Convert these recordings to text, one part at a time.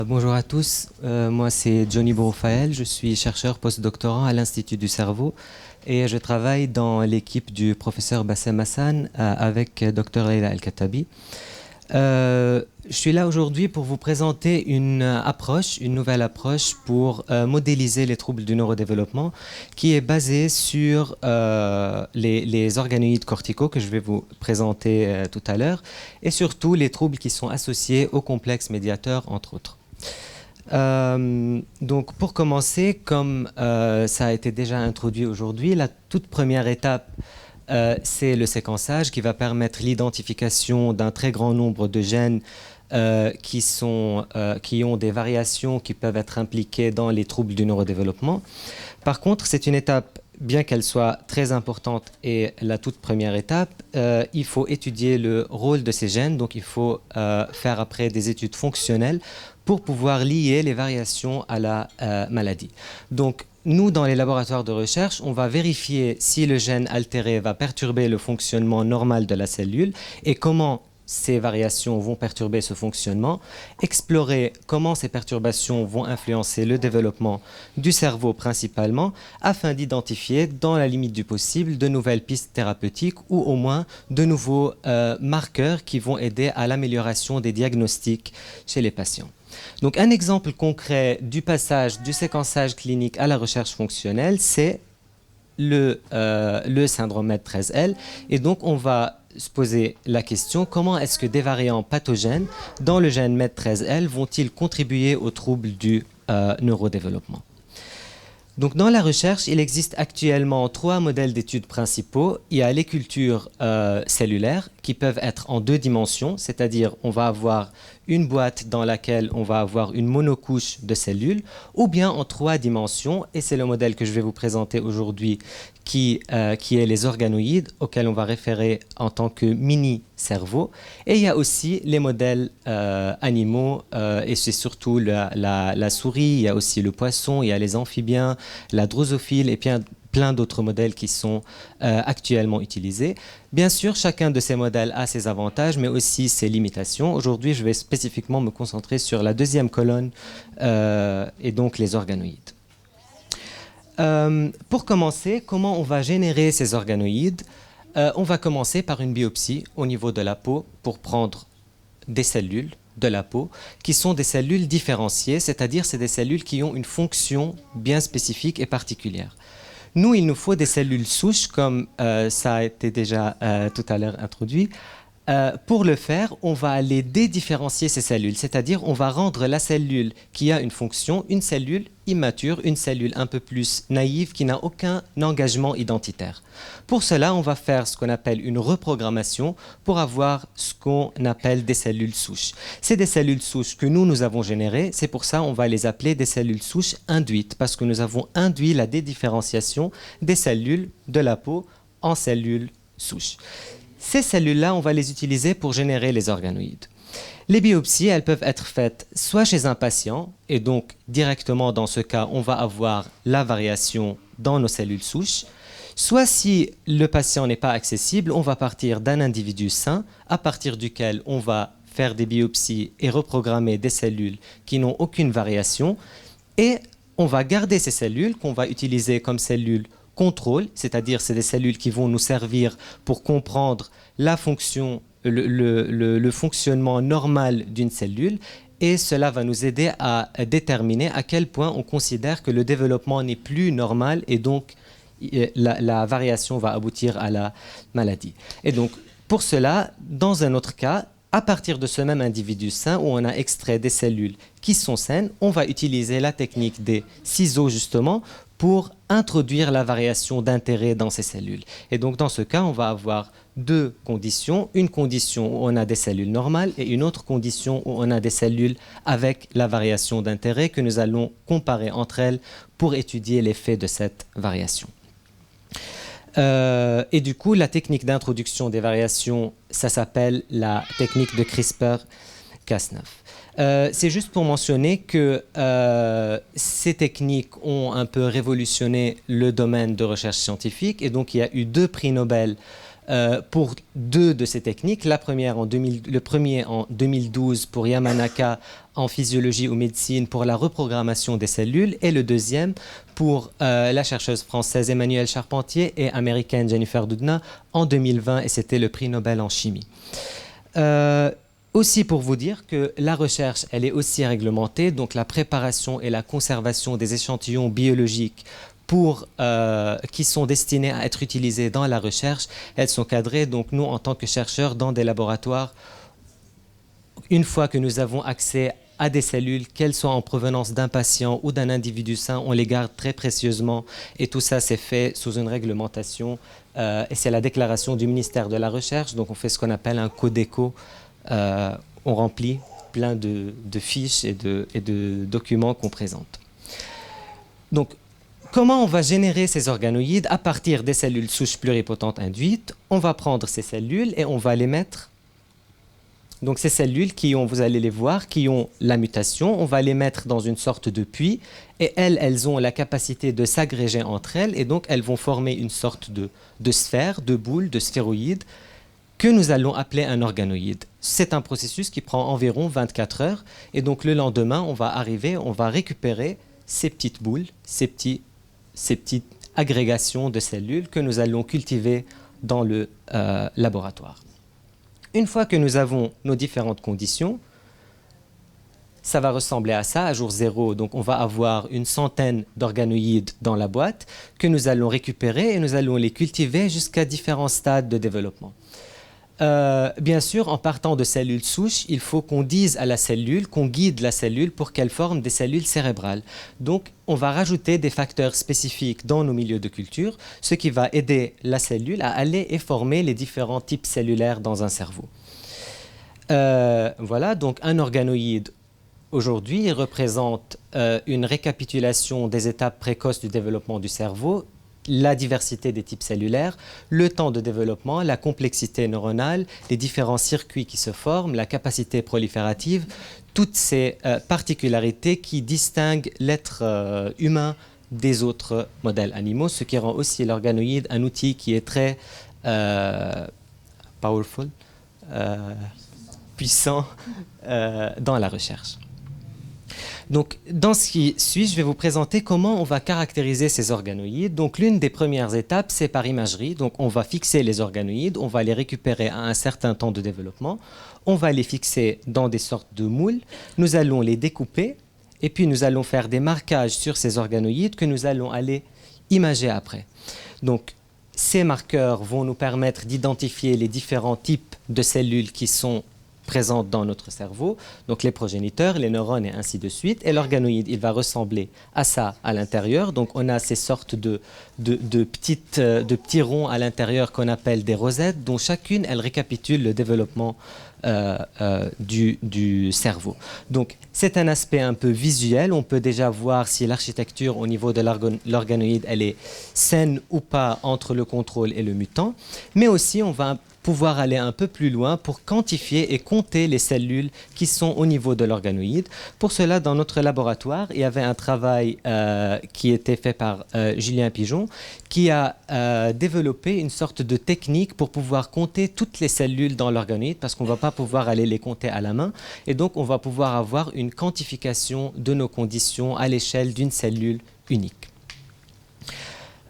Bonjour à tous, moi c'est Johnny Broufael, je suis chercheur postdoctorant à l'Institut du cerveau et je travaille dans l'équipe du professeur Bassem Hassan avec Dr Leila El-Khattabi. Je suis là aujourd'hui pour vous présenter une nouvelle approche pour modéliser les troubles du neurodéveloppement qui est basée sur les organoïdes corticaux que je vais vous présenter tout à l'heure et surtout les troubles qui sont associés au complexe médiateur entre autres. Donc pour commencer, comme ça a été déjà introduit aujourd'hui, la toute première étape c'est le séquençage qui va permettre l'identification d'un très grand nombre de gènes qui ont des variations qui peuvent être impliquées dans les troubles du neurodéveloppement. Par contre, c'est une étape, bien qu'elle soit très importante et la toute première étape, il faut étudier le rôle de ces gènes, donc il faut faire après des études fonctionnelles pour pouvoir lier les variations à la maladie. Donc, nous, dans les laboratoires de recherche, on va vérifier si le gène altéré va perturber le fonctionnement normal de la cellule et comment ces variations vont perturber ce fonctionnement, explorer comment ces perturbations vont influencer le développement du cerveau principalement, afin d'identifier, dans la limite du possible, de nouvelles pistes thérapeutiques ou au moins de nouveaux marqueurs qui vont aider à l'amélioration des diagnostics chez les patients. Donc un exemple concret du passage du séquençage clinique à la recherche fonctionnelle, c'est le syndrome MED13L. Et donc on va se poser la question, comment est-ce que des variants pathogènes dans le gène MED13L vont-ils contribuer aux troubles du neurodéveloppement? Donc dans la recherche, il existe actuellement 3 modèles d'études principaux. Il y a les cultures cellulaires qui peuvent être en 2 dimensions, c'est-à-dire on va avoir une boîte dans laquelle on va avoir une monocouche de cellules, ou bien en 3 dimensions, et c'est le modèle que je vais vous présenter aujourd'hui qui est les organoïdes, auxquels on va référer en tant que mini-cerveau. Et il y a aussi les modèles animaux, et c'est surtout la souris, il y a aussi le poisson, il y a les amphibiens, la drosophile, et puis plein d'autres modèles qui sont actuellement utilisés. Bien sûr, chacun de ces modèles a ses avantages, mais aussi ses limitations. Aujourd'hui, je vais spécifiquement me concentrer sur la deuxième colonne, et donc les organoïdes. Pour commencer, comment on va générer ces organoïdes? On va commencer par une biopsie au niveau de la peau pour prendre des cellules de la peau qui sont des cellules différenciées, c'est-à-dire c'est des cellules qui ont une fonction bien spécifique et particulière. Nous, il nous faut des cellules souches, comme ça a été déjà tout à l'heure introduit. Pour le faire, on va aller dédifférencier ces cellules, c'est-à-dire on va rendre la cellule qui a une fonction, une cellule immature, une cellule un peu plus naïve qui n'a aucun engagement identitaire. Pour cela, on va faire ce qu'on appelle une reprogrammation pour avoir ce qu'on appelle des cellules souches. C'est des cellules souches que nous avons générées, c'est pour ça on va les appeler des cellules souches induites, parce que nous avons induit la dédifférenciation des cellules de la peau en cellules souches. Ces cellules-là, on va les utiliser pour générer les organoïdes. Les biopsies, elles peuvent être faites soit chez un patient, et donc directement dans ce cas, on va avoir la variation dans nos cellules souches, soit si le patient n'est pas accessible, on va partir d'un individu sain, à partir duquel on va faire des biopsies et reprogrammer des cellules qui n'ont aucune variation, et on va garder ces cellules qu'on va utiliser comme cellules contrôle, c'est-à-dire c'est des cellules qui vont nous servir pour comprendre la fonction, le fonctionnement normal d'une cellule, et cela va nous aider à déterminer à quel point on considère que le développement n'est plus normal et donc la variation va aboutir à la maladie. Et donc pour cela, dans un autre cas, à partir de ce même individu sain où on a extrait des cellules qui sont saines, on va utiliser la technique des ciseaux justement pour introduire la variation d'intérêt dans ces cellules. Et donc dans ce cas, on va avoir 2 conditions. Une condition où on a des cellules normales et une autre condition où on a des cellules avec la variation d'intérêt que nous allons comparer entre elles pour étudier l'effet de cette variation. Et du coup, la technique d'introduction des variations, ça s'appelle la technique de CRISPR-Cas9. C'est juste pour mentionner que ces techniques ont un peu révolutionné le domaine de recherche scientifique, et donc il y a eu 2 prix Nobel pour deux de ces techniques. Le premier en 2012 pour Yamanaka en physiologie ou médecine pour la reprogrammation des cellules, et le deuxième pour la chercheuse française Emmanuelle Charpentier et américaine Jennifer Doudna en 2020, et c'était le prix Nobel en chimie. Aussi pour vous dire que la recherche, elle est aussi réglementée, donc la préparation et la conservation des échantillons biologiques qui sont destinés à être utilisés dans la recherche, elles sont cadrées. Donc nous, en tant que chercheurs dans des laboratoires, une fois que nous avons accès à des cellules, qu'elles soient en provenance d'un patient ou d'un individu sain, on les garde très précieusement, et tout ça c'est fait sous une réglementation, et c'est la déclaration du ministère de la Recherche. Donc on fait ce qu'on appelle un codéco. On remplit plein de fiches et de documents qu'on présente. Donc, comment on va générer ces organoïdes à partir des cellules souches pluripotentes induites? On va prendre ces cellules et on va les mettre. Donc, ces cellules vous allez les voir, qui ont la mutation, on va les mettre dans une sorte de puits, et elles ont la capacité de s'agréger entre elles, et donc elles vont former une sorte de sphère, de boule, de sphéroïde, que nous allons appeler un organoïde. C'est un processus qui prend environ 24 heures, et donc le lendemain, on va récupérer ces petites boules, ces petites agrégations de cellules que nous allons cultiver dans le laboratoire. Une fois que nous avons nos différentes conditions, ça va ressembler à ça, à jour 0. Donc on va avoir une centaine d'organoïdes dans la boîte que nous allons récupérer, et nous allons les cultiver jusqu'à différents stades de développement. Bien sûr, en partant de cellules souches, il faut qu'on dise à la cellule, qu'on guide la cellule pour qu'elle forme des cellules cérébrales. Donc, on va rajouter des facteurs spécifiques dans nos milieux de culture, ce qui va aider la cellule à aller et former les différents types cellulaires dans un cerveau. Voilà, donc un organoïde, aujourd'hui, il représente une récapitulation des étapes précoces du développement du cerveau, la diversité des types cellulaires, le temps de développement, la complexité neuronale, les différents circuits qui se forment, la capacité proliférative, toutes ces particularités qui distinguent l'être humain des autres modèles animaux, ce qui rend aussi l'organoïde un outil qui est très powerful, puissant dans la recherche. Donc, dans ce qui suit, je vais vous présenter comment on va caractériser ces organoïdes. Donc, l'une des premières étapes, c'est par imagerie. Donc, on va fixer les organoïdes, on va les récupérer à un certain temps de développement, on va les fixer dans des sortes de moules, nous allons les découper, et puis nous allons faire des marquages sur ces organoïdes que nous allons aller imager après. Donc, ces marqueurs vont nous permettre d'identifier les différents types de cellules qui sont présentes dans notre cerveau, donc les progéniteurs, les neurones et ainsi de suite. Et l'organoïde, il va ressembler à ça à l'intérieur. Donc on a ces sortes de petits ronds à l'intérieur qu'on appelle des rosettes, dont chacune, elle récapitule le développement du cerveau. Donc c'est un aspect un peu visuel. On peut déjà voir si l'architecture au niveau de l'organoïde, elle est saine ou pas entre le contrôle et le mutant. Mais aussi, on va pouvoir aller un peu plus loin pour quantifier et compter les cellules qui sont au niveau de l'organoïde. Pour cela, dans notre laboratoire, il y avait un travail qui était fait par Julien Pigeon, qui a développé une sorte de technique pour pouvoir compter toutes les cellules dans l'organoïde, parce qu'on ne va pas pouvoir aller les compter à la main, et donc on va pouvoir avoir une quantification de nos conditions à l'échelle d'une cellule unique.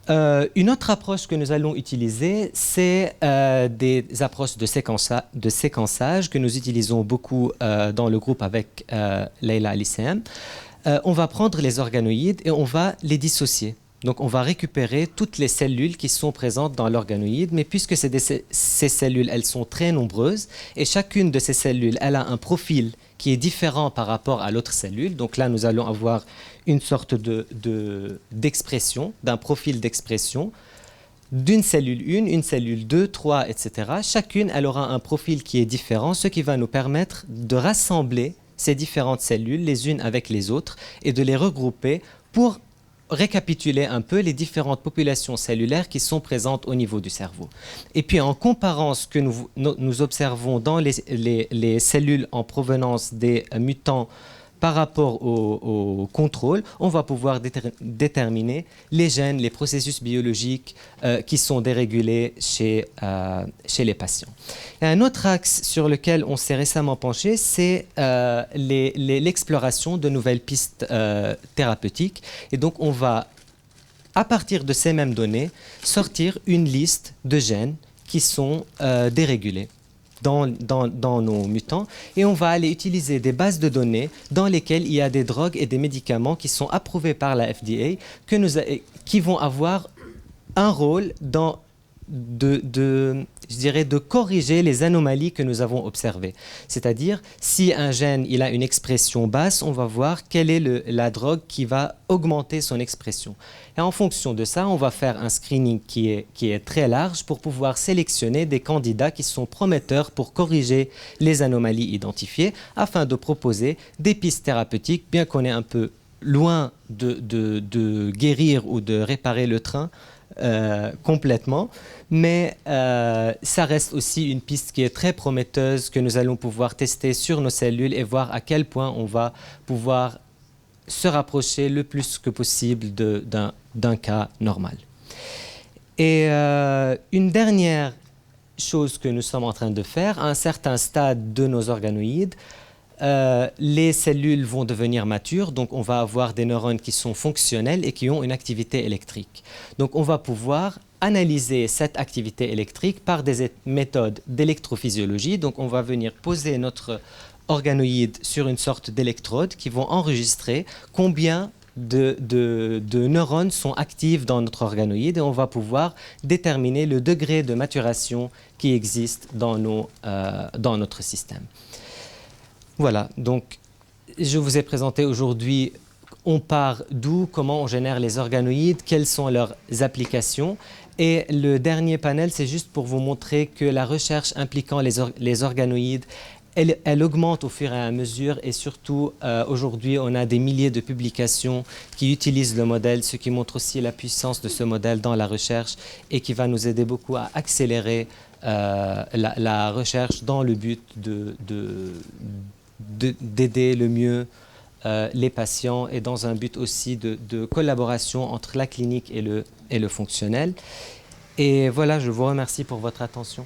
Une autre approche que nous allons utiliser, c'est des approches de séquençage que nous utilisons beaucoup dans le groupe avec Leila à l'ICM. On va prendre les organoïdes et on va les dissocier. Donc on va récupérer toutes les cellules qui sont présentes dans l'organoïde, mais puisque ces cellules, elles sont très nombreuses, et chacune de ces cellules, elle a un profil qui est différent par rapport à l'autre cellule. Donc là, nous allons avoir une sorte d'expression, d'un profil d'expression d'une cellule 1, une cellule 2, 3, etc. Chacune, elle aura un profil qui est différent, ce qui va nous permettre de rassembler ces différentes cellules les unes avec les autres et de les regrouper pour récapituler un peu les différentes populations cellulaires qui sont présentes au niveau du cerveau. Et puis en comparant ce que nous observons dans les cellules en provenance des mutants par rapport au contrôle, on va pouvoir déterminer les gènes, les processus biologiques qui sont dérégulés chez les patients. Et un autre axe sur lequel on s'est récemment penché, c'est l'exploration de nouvelles pistes thérapeutiques. Et donc, on va, à partir de ces mêmes données, sortir une liste de gènes qui sont dérégulés dans nos mutants, et on va aller utiliser des bases de données dans lesquelles il y a des drogues et des médicaments qui sont approuvés par la FDA qui vont avoir un rôle dans je dirais, de corriger les anomalies que nous avons observées. C'est-à-dire, si un gène il a une expression basse, on va voir quelle est la drogue qui va augmenter son expression. Et en fonction de ça, on va faire un screening qui est très large pour pouvoir sélectionner des candidats qui sont prometteurs pour corriger les anomalies identifiées afin de proposer des pistes thérapeutiques, bien qu'on est un peu loin de guérir ou de réparer le train complètement, mais ça reste aussi une piste qui est très prometteuse que nous allons pouvoir tester sur nos cellules et voir à quel point on va pouvoir se rapprocher le plus que possible d'un cas normal. Et une dernière chose que nous sommes en train de faire, à un certain stade de nos organoïdes, les cellules vont devenir matures, donc on va avoir des neurones qui sont fonctionnels et qui ont une activité électrique. Donc on va pouvoir analyser cette activité électrique par des méthodes d'électrophysiologie. Donc on va venir poser notre organoïde sur une sorte d'électrode qui vont enregistrer combien de neurones sont actifs dans notre organoïde, et on va pouvoir déterminer le degré de maturation qui existe dans notre système. Voilà, donc je vous ai présenté aujourd'hui, on part d'où, comment on génère les organoïdes, quelles sont leurs applications. Et le dernier panel, c'est juste pour vous montrer que la recherche impliquant les organoïdes, elle augmente au fur et à mesure, et surtout aujourd'hui on a des milliers de publications qui utilisent le modèle, ce qui montre aussi la puissance de ce modèle dans la recherche et qui va nous aider beaucoup à accélérer la recherche dans le but d'aider le mieux les patients, et dans un but aussi de collaboration entre la clinique et le fonctionnel. Et voilà, je vous remercie pour votre attention.